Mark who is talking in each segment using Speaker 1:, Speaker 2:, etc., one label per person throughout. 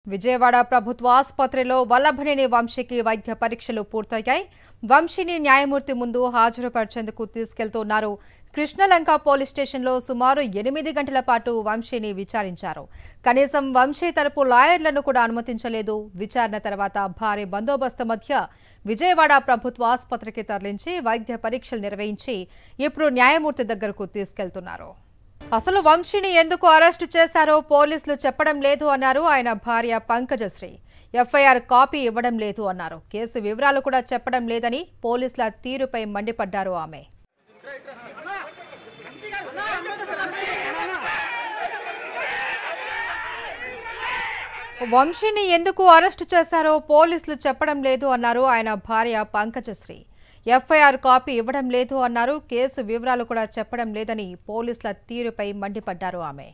Speaker 1: విజయవాడ ప్రభుత్వ ఆసుపత్రిలో వల్లభనేని వంశీకి వైద్య పరీక్షలు పూర్తయ్యాయి. వంశీని న్యాయమూర్తి ముందు హాజరుపరిచేందుకు తీసుకెళ్తున్నారు. కృష్ణలంక పోలీస్ స్టేషన్లో సుమారు 8 గంటల పాటు వంశీని విచారించారు. కనీసం వంశీ తరపు లాయర్లను కూడా అనుమతించలేదు. విచారణ తర్వాత భారీ బందోబస్తు మధ్య విజయవాడ ప్రభుత్వ ఆసుపత్రికి తరలించి వైద్య పరీక్షలు నిర్వహించి ఇప్పుడు న్యాయమూర్తి దగ్గరకు తీసుకెళ్తున్నారు. అసలు వంశీని ఎందుకు అరెస్టు చేశారో పోలీసులు చెప్పడం లేదు అన్నారు ఆయన భార్య పంకజశ్రీ. ఎఫ్ఐఆర్ కాపీ ఇవ్వడం లేదు అన్నారు. కేసు వివరాలు కూడా చెప్పడం లేదని పోలీసుల తీరుపై మండిపడ్డారు ఆమె. వంశీని ఎందుకు అరెస్టు చేశారో పోలీసులు చెప్పడం లేదు అన్నారు ఆయన భార్య పంకజశ్రీ. ఎఫ్ఐఆర్ కాపీ ఇవ్వడం లేదు అన్నారు. కేసు వివరాలు కూడా చెప్పడం లేదని పోలీసుల తీరుపై మండిపడ్డారు ఆమె.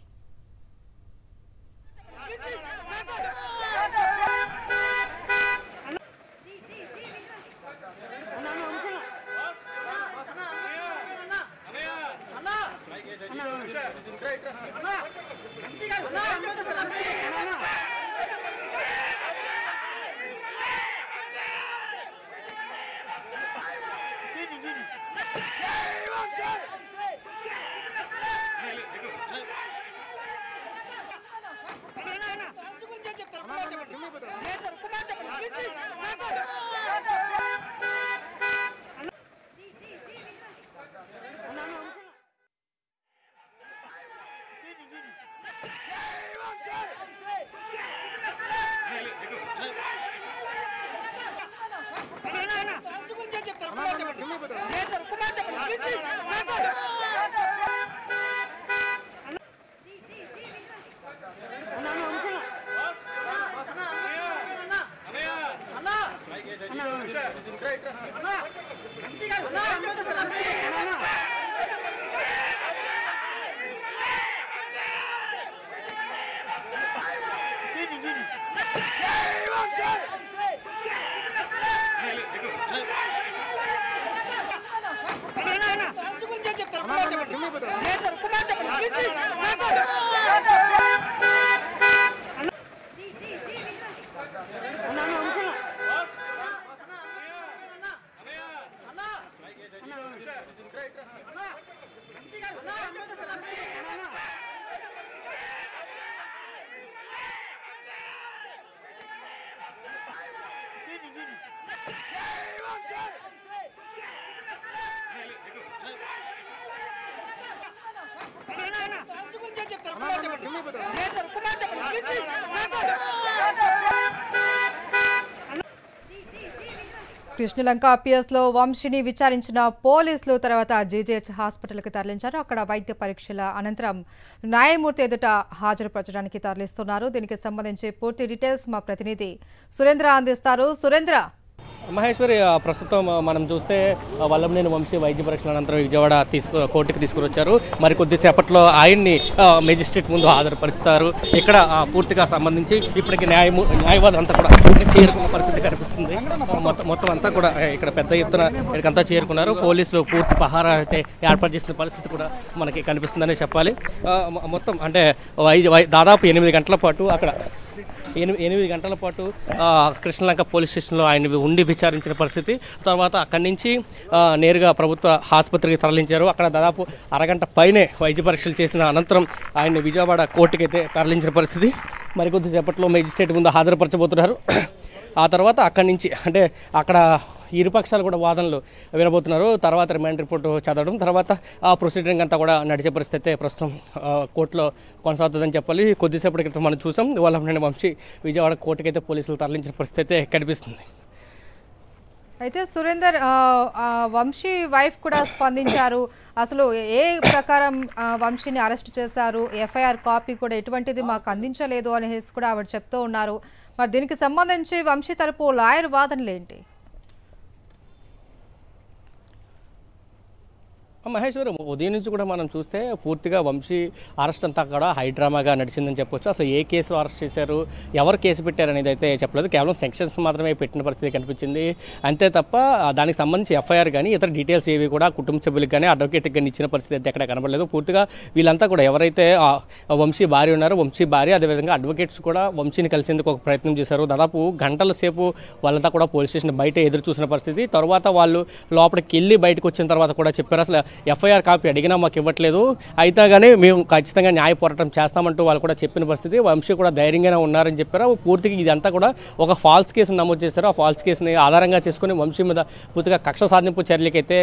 Speaker 1: కృష్ణలంక పిఎస్లో వంశీని విచారించిన పోలీసులు తర్వాత జీజీహెచ్ హాస్పిటల్కి తరలించారు. అక్కడ వైద్య పరీక్షల అనంతరం న్యాయమూర్తి ఎదుట హాజరుపరచడానికి తరలిస్తున్నారు. దీనికి సంబంధించి పూర్తి డీటెయిల్స్ మా ప్రతినిధి సురేంద్ర అందిస్తారు. సురేంద్ర,
Speaker 2: మహేశ్వరి, ప్రస్తుతం మనం చూస్తే వల్లభనేని వంశీ వైద్య పరీక్షల అనంతరం విజయవాడ కోర్టుకు తీసుకుని మరి కొద్దిసేపట్లో ఆయన్ని మేజిస్ట్రేట్ ముందు హాజరుపరుస్తారు. ఇక్కడ పూర్తిగా సంబంధించి ఇప్పటికి న్యాయవాది అంతా కూడా చేరుకున్న పరిస్థితి కనిపిస్తుంది. మొత్తం అంతా కూడా ఇక్కడ పెద్ద ఎత్తున ఇక్కడికంతా చేరుకున్నారు. పోలీసులు పూర్తి పహారా అయితే ఏర్పాటు చేసిన పరిస్థితి కూడా మనకి కనిపిస్తుందనే చెప్పాలి. మొత్తం అంటే దాదాపు 8 గంటల పాటు అక్కడ 8 గంటల పాటు కృష్ణలంక పోలీస్ స్టేషన్లో ఆయన ఉండి విచారించిన పరిస్థితి. తర్వాత అక్కడి నుంచి నేరుగా ప్రభుత్వ ఆసుపత్రికి తరలించారు. అక్కడ దాదాపు అరగంట పైనే వైద్య పరీక్షలు చేసిన అనంతరం ఆయన విజయవాడ కోర్టుకైతే తరలించిన పరిస్థితి. మరికొద్దిసేపట్లో మేజిస్ట్రేట్ ముందు హాజరుపరచబోతున్నారు. ఆ తర్వాత అక్కడి నుంచి అంటే అక్కడ ఇరుపక్షాలు కూడా వాదనలు వినబోతున్నారు. తర్వాత రిమాండ్ రిపోర్టు చదవడం, తర్వాత ఆ ప్రొసీడింగ్ అంతా కూడా నడిచే పరిస్థితి అయితే ప్రస్తుతం కోర్టులో కొనసాగుతుందని చెప్పాలి. కొద్దిసేపటి క్రితం మనం చూసాం వల్లభనేని వంశీ విజయవాడ కోర్టుకైతే పోలీసులు తరలించిన పరిస్థితి అయితే కనిపిస్తుంది.
Speaker 1: అయితే సురేందర్, వంశీ వైఫ్ కూడా స్పందించారు. అసలు ఏ ప్రకారం వంశీని అరెస్ట్ చేశారు, ఎఫ్ఐఆర్ కాపీ కూడా ఎటువంటిది మాకు అందించలేదు అనేసి కూడా ఆవిడ చెప్తూ ఉన్నారు. మరి దీనికి సంబంధించి వంశీ తరపు లాయర్ వాదనలు ఏంటి?
Speaker 2: మహేశ్వరి ఉదయం నుంచి కూడా మనం చూస్తే పూర్తిగా వంశీ అరెస్ట్ అంతా కూడా హైడ్రామాగా నడిచిందని చెప్పొచ్చు. అసలు ఏ కేసులో అరెస్ట్ చేశారు, ఎవరు కేసు పెట్టారు అనేది అయితే చెప్పలేదు. కేవలం సెక్షన్స్ మాత్రమే పెట్టిన పరిస్థితి కనిపించింది. అంతే తప్ప దానికి సంబంధించి ఎఫ్ఐఆర్ కానీ ఇతర డీటెయిల్స్ ఏవి కూడా కుటుంబ సభ్యులకు కానీ అడ్వకేట్కి కానీ ఇచ్చిన పరిస్థితి అయితే ఎక్కడ కనబడలేదు. పూర్తిగా వీళ్ళంతా కూడా ఎవరైతే వంశీ భార్య ఉన్నారో వంశీ భార్య అదేవిధంగా అడ్వకేట్స్ కూడా వంశీని కలిసేందుకు ఒక ప్రయత్నం చేశారు. దాదాపు గంటల సేపు వాళ్ళంతా కూడా పోలీస్ స్టేషన్ బయట ఎదురు చూసిన పరిస్థితి. తర్వాత వాళ్ళు లోపలికి వెళ్ళి బయటకు వచ్చిన తర్వాత కూడా చెప్పారు అసలు ఎఫ్ఐఆర్ కాపీ అడిగినా మాకు ఇవ్వట్లేదు, అయితే కానీ మేము ఖచ్చితంగా న్యాయ పోరాటం చేస్తామంటూ వాళ్ళు కూడా చెప్పిన పరిస్థితి. వంశీ కూడా ధైర్యంగానే ఉన్నారని చెప్పారు. పూర్తిగా ఇదంతా కూడా ఒక ఫాల్స్ కేసును నమోదు చేశారు. ఆ ఫాల్స్ కేసుని ఆధారంగా చేసుకుని వంశీ మీద పూర్తిగా కక్ష సాధింపు చర్యలకైతే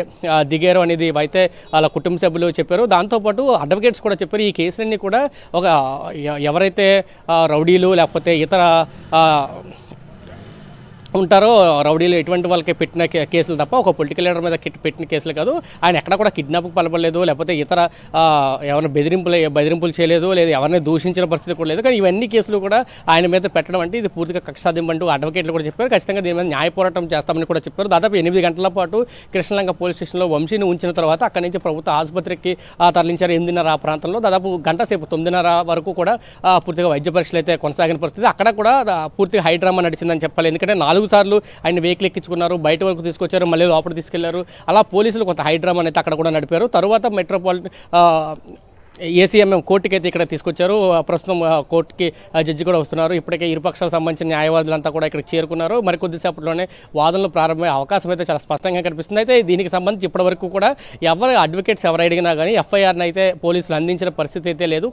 Speaker 2: దిగారు అనేది అయితే వాళ్ళ కుటుంబ సభ్యులు చెప్పారు. దాంతోపాటు అడ్వకేట్స్ కూడా చెప్పారు ఈ కేసులన్నీ కూడా ఒక ఎవరైతే రౌడీలు లేకపోతే ఇతర ఉంటారో రౌడీలు ఎటువంటి వాళ్ళకి పెట్టిన కేసులు తప్ప ఒక పొలిటికల్ లీడర్ మీద పెట్టిన కేసులు కాదు. ఆయన ఎక్కడ కూడా కిడ్నాప్కి పాల్పడలేదు, లేకపోతే ఇతర ఎవరిని బెదిరింపులు చేయలేదు, లేదా ఎవరిని దూషించిన పరిస్థితి కూడా లేదు. కానీ ఇవన్నీ కేసులు కూడా ఆయన మీద పెట్టడం అంటే ఇది పూర్తిగా కక్ష సాధింపు అడ్వకేట్లు కూడా చెప్పారు. ఖచ్చితంగా దీని మీద న్యాయ పోరాటం చేస్తామని కూడా చెప్పారు. దాదాపు 8 గంటల పాటు కృష్ణలంక పోలీస్ స్టేషన్లో వంశీని ఉంచిన తర్వాత అక్కడి నుంచి ప్రభుత్వ ఆసుపత్రికి తరలించారు. 8:30 ఆ ప్రాంతంలో దాదాపు గంట సేపు 9:30 వరకు కూడా పూర్తిగా వైద్య పరీక్షలు అయితే కొనసాగిన పరిస్థితి. అక్కడ కూడా పూర్తిగా హైడ్రామా నడిచిందని చెప్పాలి. ఎందుకంటే 4 సార్లు ఆయన వెహికల్ ఎక్కించుకున్నారు, బయట వరకు తీసుకొచ్చారు, మళ్ళీ లోపల తీసుకెళ్లారు. అలా పోలీసులు కొంత హైడ్రామా అయితే అక్కడ కూడా నడిపారు. తర్వాత మెట్రోపాలిటన్ ఏసీఎంఎం కోర్టుకి అయితే ఇక్కడ తీసుకొచ్చారు. ప్రస్తుతం కోర్టుకి జడ్జి కూడా వస్తున్నారు. ఇప్పటికే ఇరుపక్షాలకు సంబంధించిన న్యాయవాదులంతా కూడా ఇక్కడ చేరుకున్నారు. మరికొద్దిసేపట్లోనే వాదనలు ప్రారంభమయ్యే అవకాశం అయితే చాలా స్పష్టంగా కనిపిస్తుంది. అయితే దీనికి సంబంధించి ఇప్పటివరకు కూడా అడ్వకేట్స్ ఎవరు అడిగినా కానీ ఎఫ్ఐఆర్ని అయితే పోలీసులు అందించిన పరిస్థితి అయితే లేదు.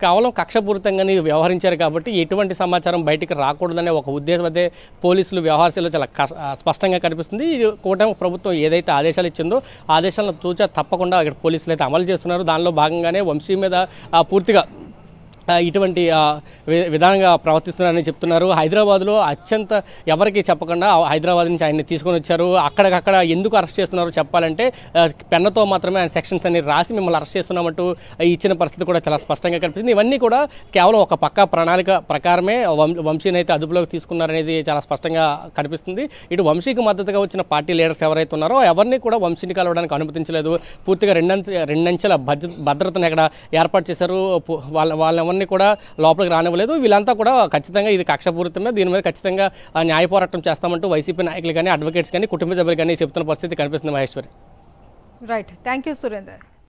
Speaker 2: కేవలం కక్షపూరితంగానే వ్యవహరించారు కాబట్టి ఎటువంటి సమాచారం బయటికి రాకూడదనే ఒక ఉద్దేశం అయితే పోలీసులు వ్యవహారాల్లో చాలా స్పష్టంగా కనిపిస్తుంది. కూటమి ప్రభుత్వం ఏదైతే ఆదేశాలు ఇచ్చిందో ఆదేశాలను తూచా తప్పకుండా ఇక్కడ పోలీసులు అయితే అమలు చేస్తున్నారు. దానిలో భాగంగానే వంశీ మీద పూర్తిగా ఇటువంటి విధానంగా ప్రవర్తిస్తున్నారని చెప్తున్నారు. హైదరాబాద్లో అత్యంత ఎవరికి చెప్పకుండా హైదరాబాద్ నుంచి ఆయన్ని తీసుకొని వచ్చారు. అక్కడికక్కడ ఎందుకు అరెస్ట్ చేస్తున్నారు చెప్పాలంటే పెన్నతో మాత్రమే ఆయన సెక్షన్స్ అన్ని రాసి మిమ్మల్ని అరెస్ట్ చేస్తున్నామంటూ ఇచ్చిన పరిస్థితి కూడా చాలా స్పష్టంగా కనిపిస్తుంది. ఇవన్నీ కూడా కేవలం ఒక పక్కా ప్రణాళిక ప్రకారమే వంశీని అయితే అదుపులోకి తీసుకున్నారనేది చాలా స్పష్టంగా కనిపిస్తుంది. ఇటు వంశీకి మద్దతుగా వచ్చిన పార్టీ లీడర్స్ ఎవరైతే ఉన్నారో ఎవరిని కూడా వంశీని కలవడానికి అనుమతించలేదు. పూర్తిగా రెండంచెల భద్రతను ఇక్కడ ఏర్పాటు చేశారు. వాళ్ళ కూడా లోపలికి రానివ్వలేదు. వీళ్ళంతా కూడా ఖచ్చితంగా ఇది కక్షపూరితమే, దీని మీద ఖచ్చితంగా న్యాయ పోరాటం చేస్తామంటూ వైసీపీ నాయకులు కానీ అడ్వకేట్స్ కానీ కుటుంబ సభ్యులు కానీ చెప్తున్న పరిస్థితి కనిపిస్తుంది. Maheshwari.
Speaker 1: Right, thank you Surender.